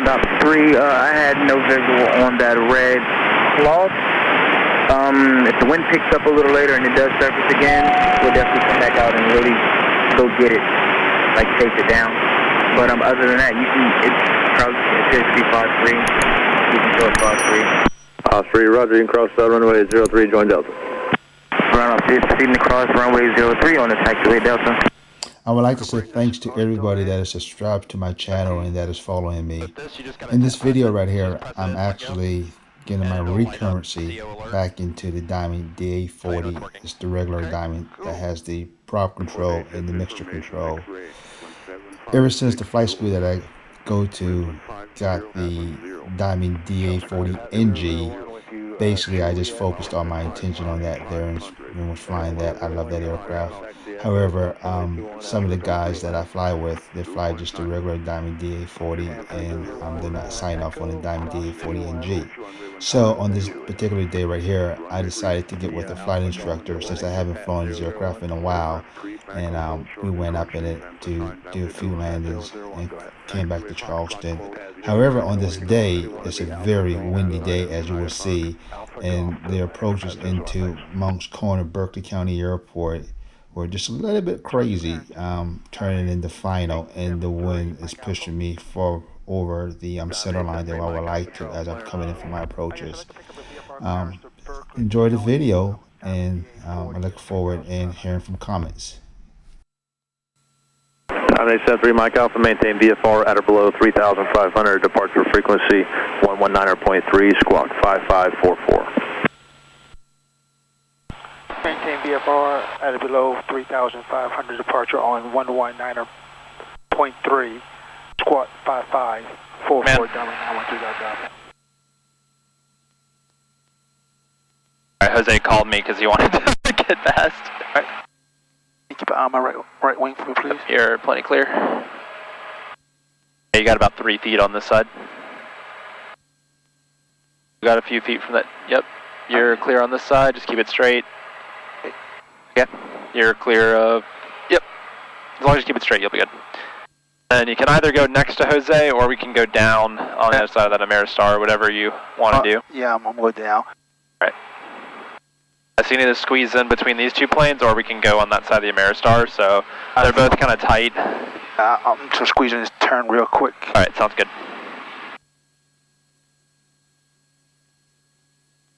Ground out 3, I had no visual on that red cloth. If the wind picks up a little later and it does surface again, we'll definitely come back out and really go get it, like chase it down. But other than that, you can, it says to be 5-3. You can show it 5-3. 3, Roger, you can cross runway 03, join Delta. Ground out 3, proceeding to cross runway 03 on the taxiway Delta. I would like to say thanks to everybody that is subscribed to my channel and that is following me. In this video right here, I'm actually getting my recurrency back into the Diamond Da40. It's the regular Diamond that has the prop control and the mixture control. Ever since the flight school that I go to got the Diamond Da40 NG, basically I just focused all my attention on that there and was flying that. I love that aircraft. However, some of the guys that I fly with, they fly just the regular Diamond Da40 and they're not signed off on the Diamond Da40 NG. So on this particular day right here, I decided to get with a flight instructor since I haven't flown this aircraft in a while, and we went up in it to do a few landings and came back to Charleston. However, on this day, it's a very windy day, as you will see, and the approaches into Monk's Corner, Berkeley County Airport were just a little bit crazy, turning into final, and the wind is pushing me for over the center line that I would like to as I'm coming in for my approaches. Enjoy the video, and I look forward in hearing from comments. 973 Mike Alpha, maintain VFR at or below 3,500, departure frequency 119.3, squawk 5544. Maintain VFR at or below 3,500, departure on 119.3, squawk 5544, Diamond 913.5. Alright, Jose called me because he wanted to get past. Alright. Keep an eye on my right wing for me, please. You're plenty clear. You got about 3 feet on this side. You got a few feet from that. Yep. You're clear on this side. Just keep it straight. Yeah. You're clear of. Yep. As long as you keep it straight, you'll be good. And you can either go next to Jose, or we can go down on the other side of that Ameristar, whatever you want to do. Yeah, I'm going to go down. Right. So you need to squeeze in between these two planes, or we can go on that side of the Ameristar. So they're both kind of tight. I'm just squeezing this turn real quick. All right, sounds good.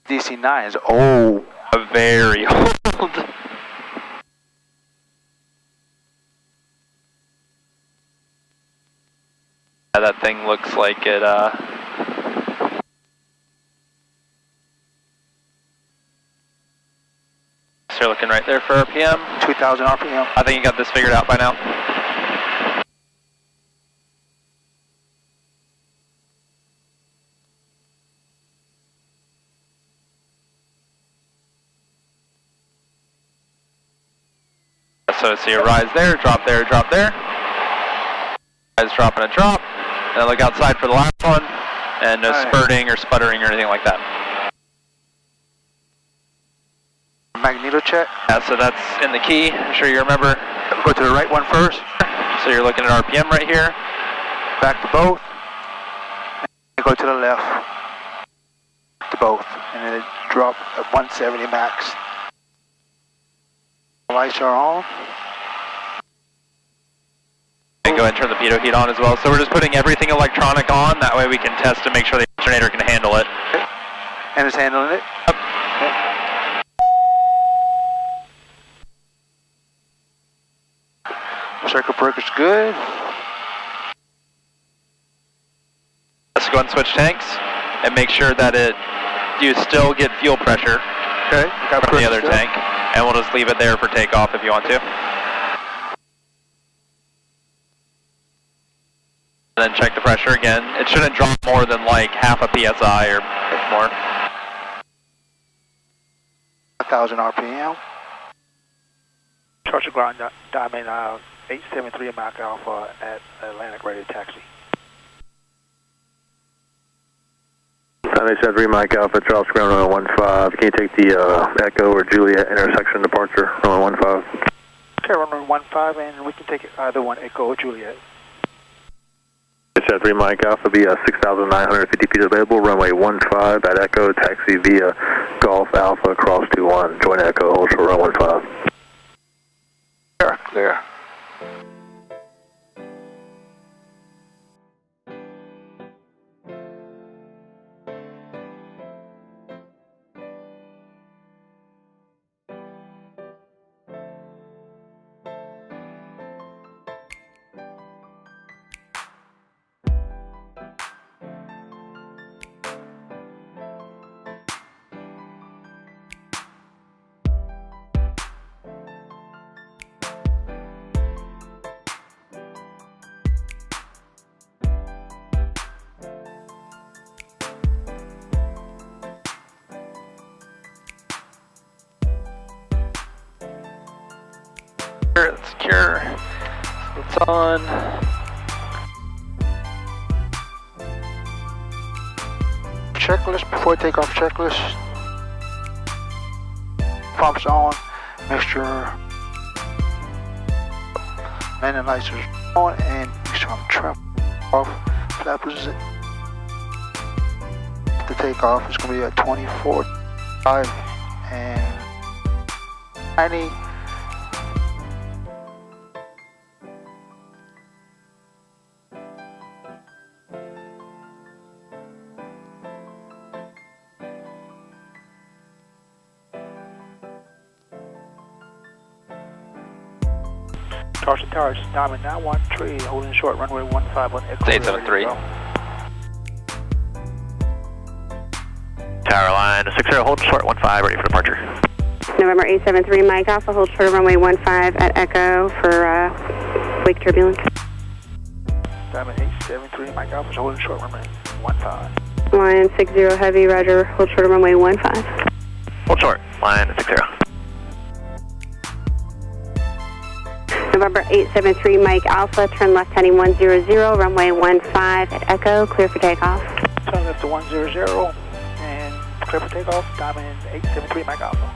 DC-9 is old. Very old. That thing looks like it, so you're looking right there for RPM. 2,000 RPM. I think you got this figured out by now. So see a rise there, drop there, drop there. Rise, drop, and a drop. And look outside for the last one, and no spurting or sputtering or anything like that. Magneto check. Yeah, so that's in the key. I'm sure you remember. Go to the right one first. So you're looking at RPM right here. Back to both. And go to the left. To both. And then it drop at 170 max. Lights are on. And go ahead and turn the pitot heat on as well. So we're just putting everything electronic on. That way we can test to make sure the alternator can handle it. Okay. And it's handling it? Yep. Okay. Circuit breaker's good. Let's go ahead and switch tanks and make sure that you still get fuel pressure from the other tank. And we'll just leave it there for takeoff if you want to. And then check the pressure again. It shouldn't drop more than like half a PSI or more. 1,000 RPM. Charge ground Diamond 873 Mach Alpha at Atlantic Radio Taxi. 973 Mike Alpha, Charleston ground 15. Can you take the Echo or Juliet intersection departure, runway 15? Okay, runway 15, and we can take either one, Echo or Juliet. 673 Mike Alpha, be 6,950 feet available, runway 15 at Echo, taxi via Golf Alpha, cross 21, join Echo, hold short run 15. Clear. It's secure. It's on. Checklist before takeoff. Checklist. Pumps on. Make sure landing lights are on and make sure I'm trap off. Flappers. The takeoff is going to be at 24.5 and 90. Charleston Tower, Diamond 913, holding short, runway 15 on Echo. 873. Tower line 60, holding short 15, ready for departure. November 873, Mike Alpha, hold short of runway 15 at Echo for wake turbulence. Diamond 873, Mike Alpha, holding short, runway 15. Lion 60 Heavy, roger, hold short of runway 15. Hold short, line 60. November 873, Mike Alpha, turn left heading 100, runway 15 at Echo, clear for takeoff. Turn left to 100 and clear for takeoff. Diamond 873, Mike Alpha.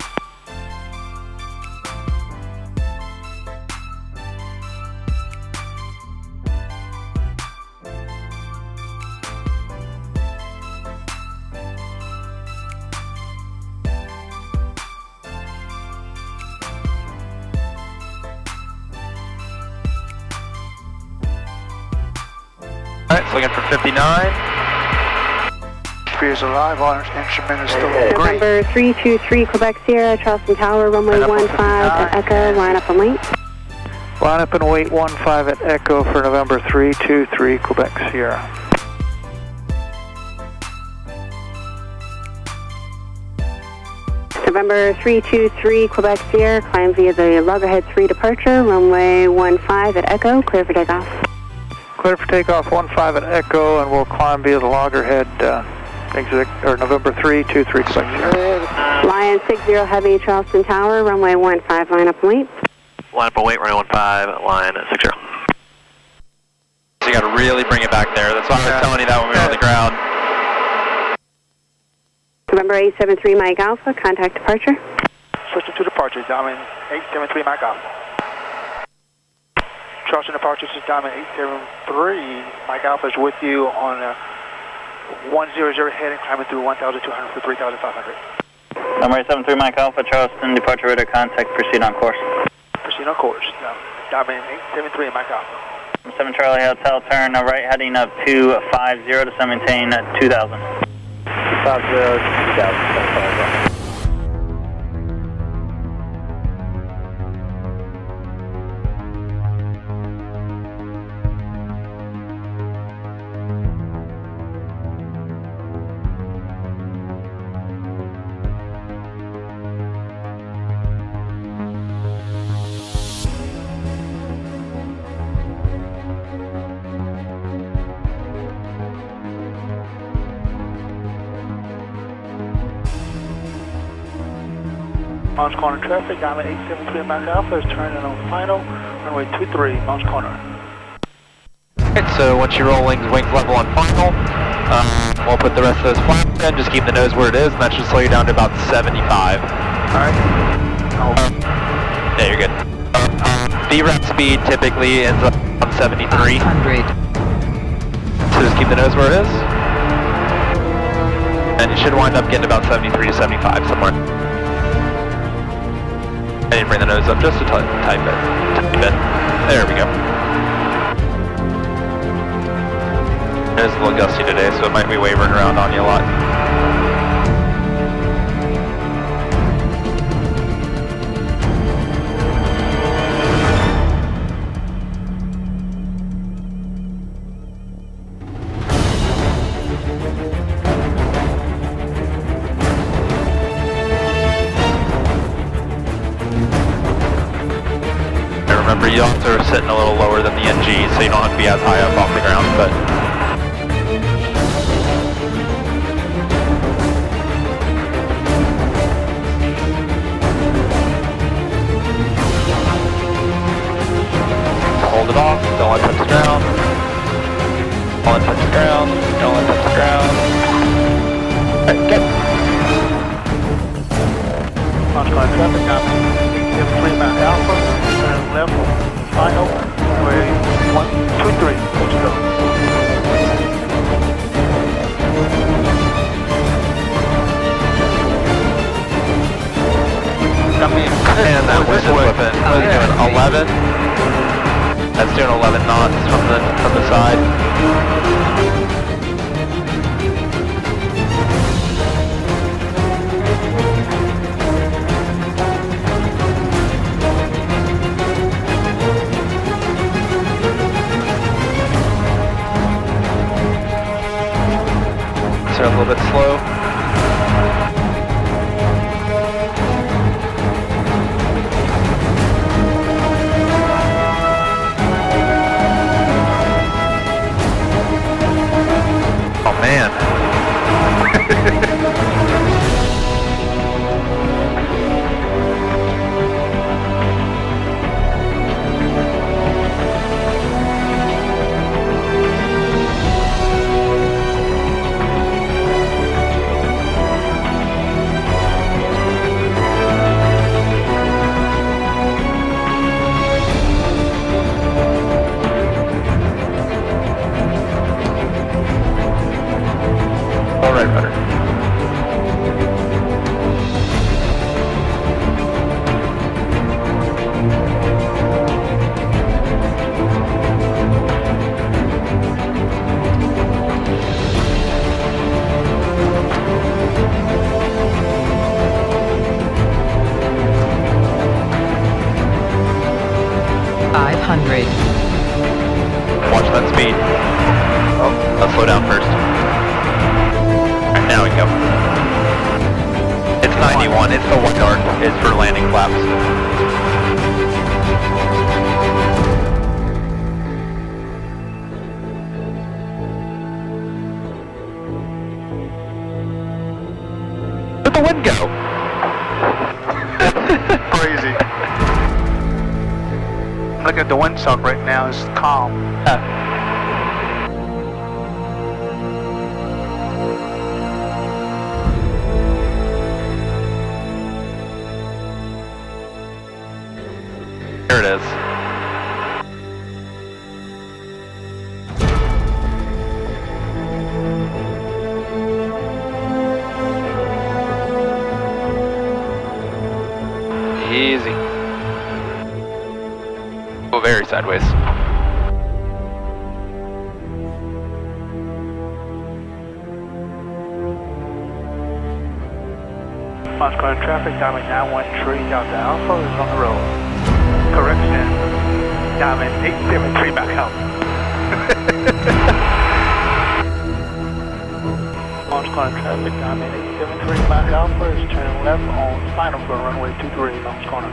Alright, so looking for 59. Sphere is alive, all instrument is still great. November 323, Quebec Sierra, Charleston Tower, runway 15 at Echo, line up and wait. Line up and wait 15 at Echo for November 323, Quebec Sierra. November 323, Quebec Sierra, climb via the Loggerhead 3 departure, runway 15 at Echo, clear for takeoff. Clear for takeoff 15 at Echo, and we'll climb via the Loggerhead exit, or November 323, Quebec Sierra. Lion 60 Heavy, Charleston Tower, runway 15, line up and wait. Line up and wait, runway 15, line 60. So you got to really bring it back there. That's why I was telling you that when we were on the ground. November 873, Mike Alpha, contact departure. Switching to departure, Diamond 873, Mike Alpha. Charleston departure is Diamond 873. Mike Alpha is with you on 100 heading, climbing through 1,200 for 3,500. Number 873, Mike Alpha, Charleston, departure radar contact, proceed on course. Proceed on course. Diamond 873, Mike Alpha. 7 Charlie Hotel, turn right heading up to 50 to maintain 2,000. 50, 2,000. Mounts Corner traffic, Diamond 873 Mike Alpha is turning on final, runway 23, Mounts Corner. Alright, so once you're rolling wings level on final, we'll put the rest of those flaps in, just keep the nose where it is, and that should slow you down to about 75. Alright. Yeah, you're good. VREP speed typically ends up on 73. 100. So just keep the nose where it is. And you should wind up getting about 73 to 75 somewhere. I didn't bring the nose up just a tiny bit. There we go. It is a little gusty today, so it might be wavering around on you a lot. Remember, you also are sitting a little lower than the NG, so you don't have to be as high up off the ground, but... So hold it off, don't let it touch the ground. Don't let it touch the ground, don't let it touch the ground. Alright, good. Launch line traffic, copy. 3 Mount Alpha. Left, final, way 123, let's go. And that was doing 11. That's doing 11 knots from the side. A little bit slow. Oh man. Right rudder. Watch that speed. Oh, let's slow down first. Now we go. It's 91, it's the one dark, it's for landing flaps. Where'd the wind go? Crazy. Look at the windsock right now, it's calm. There it is. Easy. Go very sideways. Launch car traffic, Diamond 913, Delta Alpha is on the road. Correction, Diamond 873 back out. Launch car traffic, Diamond 873 back Alpha is turning left on final for runway 23, launch corner.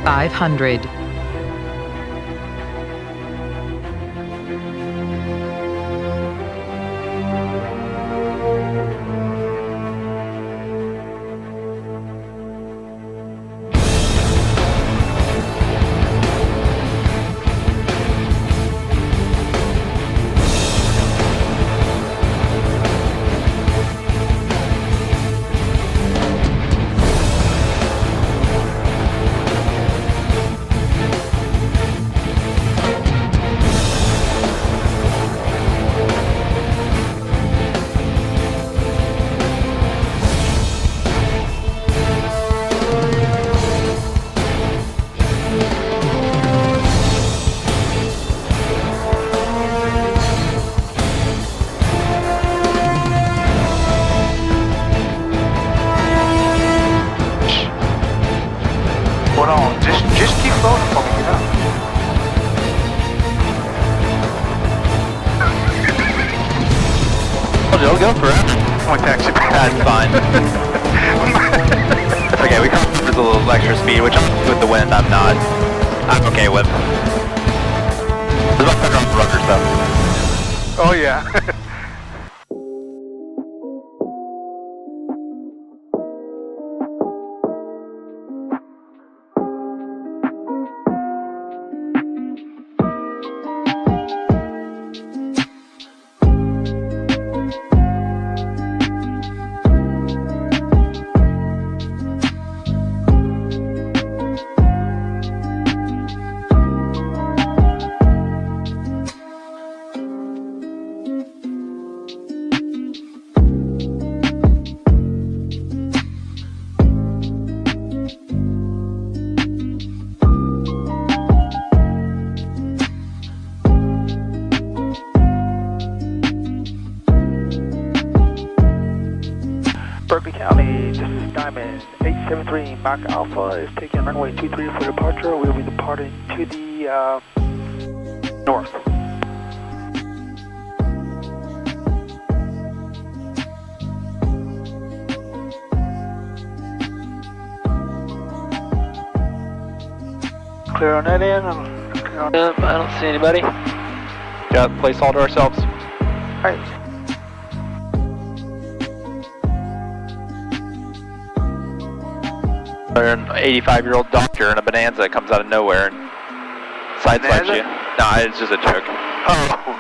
$500. go forever. One taxi back. That's fine. It's okay, we crossed with a little extra speed, which with the wind I'm okay with. There's much better on the rudder stuff. Oh yeah. Berkeley County, this is Diamond 873 Mach Alpha is taking runway 23 for departure. We'll be departing to the north. Clear on that end? I don't see anybody. Got the place all to ourselves. Alright. There's an 85-year-old doctor in a Bonanza that comes out of nowhere and sideswipes you. Nah, it's just a joke. Oh.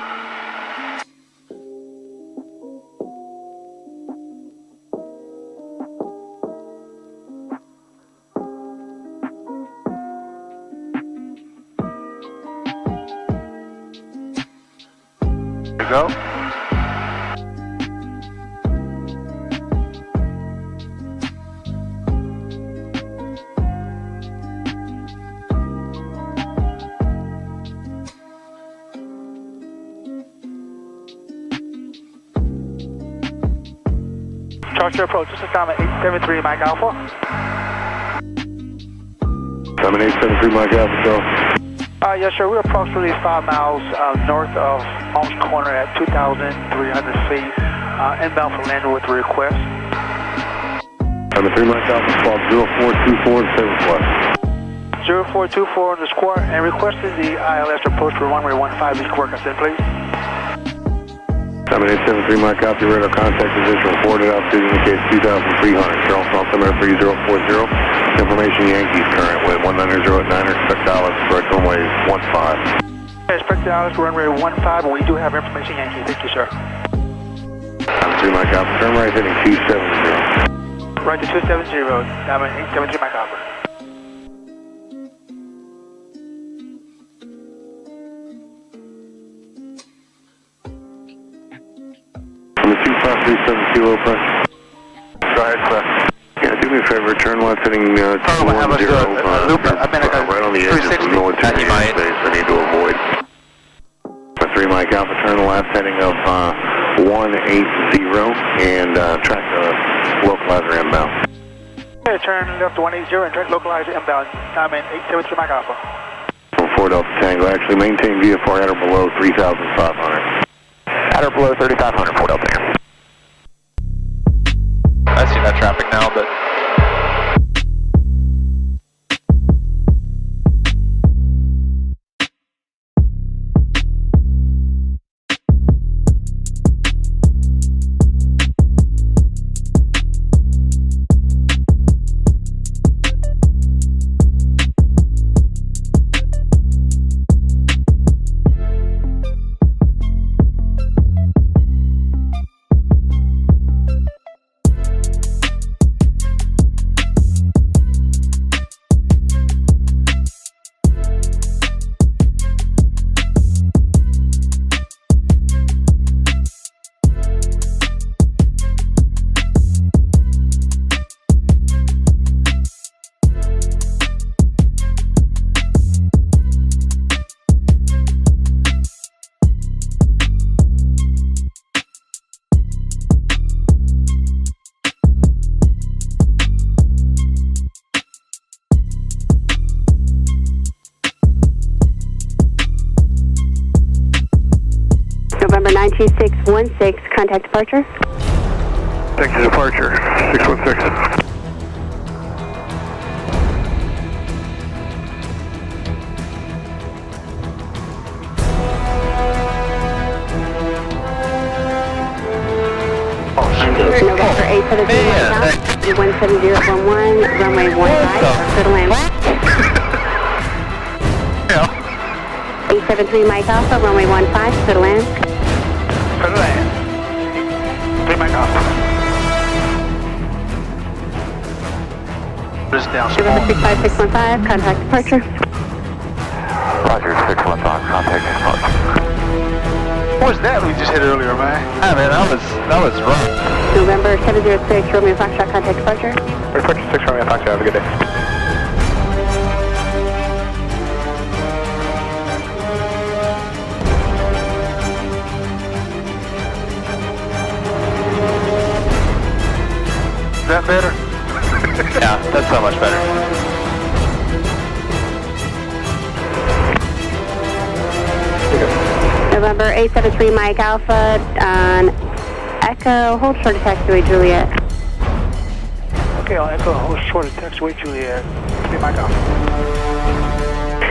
There you go. Charleston approach, this is Diamond 873 Mike Alpha. Diamond 873 Mike Alpha, go. Yes, sir. We're approximately 5 miles north of Holmes Corner at 2,300 feet. Inbound for landing with a request. Diamond 3 Mike Alpha, squad 0424 and 7 flight. 0424 on the squad and requesting the ILS approach for runway 15 each work. I said, please. Diamond 873 Mike Alpha, radar contact position reported, altitude indicates 2,300. Charleston altimeter 3040. Information Yankees current with 1908 expect Dallas, correct runway 15. Expect Dallas, runway 15, and we do have information Yankee. Thank you, sir. Diamond 3 Mike Alpha, turn right heading 270. Right to 270, Diamond 873 Mike Alpha. From the 25370 approach. Go ahead, sir. Yeah, do me a favor, turn left heading 210. right On the edge of the military airspace I need to avoid. 3 Mike Alpha, turn left heading of 180 and track localizer inbound. Okay, turn left to 180 and track localizer inbound. Diamond 873 Mike Alpha. From 4 Delta Tango, actually maintain VFR at or below 3,500. At or below 3,500, 4 Delta Tango. I see that traffic now, but... 2616, contact departure. Taxi departure, 616. November 873 17011, runway 15, clear to land. 873 Mike Alpha, runway 15, clear to land. Clear to land. 3 Mike Alpha. Just down small. November 65615, contact departure. Roger, 615, contact departure. What was that we just hit earlier, man? Ah, man, that was rough. November 706, Romeo Foxtrot, contact departure. Departure 6 Romeo Foxtrot, have a good day. Is that better? Yeah, that's so much better. November 873 Mike Alpha on Echo, hold short of taxiway Juliet. Okay, I'll echo hold short of taxiway Juliet. 3 Mike Alpha.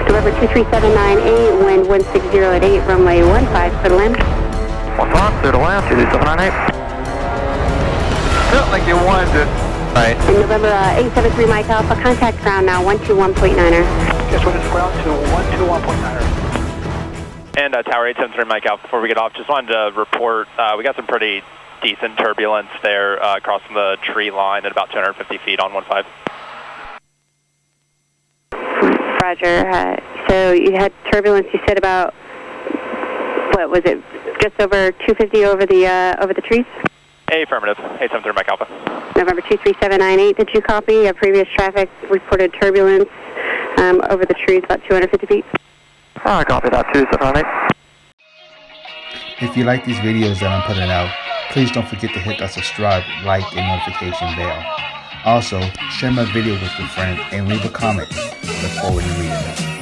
November 23798, wind 160 at 8, runway 15, clear to land. 15, clear to land, 23798. Felt like you wanted to. Alright. And November 873 Mike Alpha, contact ground now, 121.9er. Guess what is ground to 121.9er. And Tower 873 Mike Alpha, before we get off, just wanted to report, we got some pretty decent turbulence there crossing the tree line at about 250 feet on 15. Roger. So you had turbulence, you said about, what was it, just over 250 over the trees? Affirmative, 873 Mike Alpha. November 23798, did you copy? A previous traffic reported turbulence over the trees about 250 feet? I copy that, 278. If you like these videos that I'm putting out, please don't forget to hit that subscribe, like, and notification bell. Also, share my video with your friend and leave a comment. I look forward to reading them.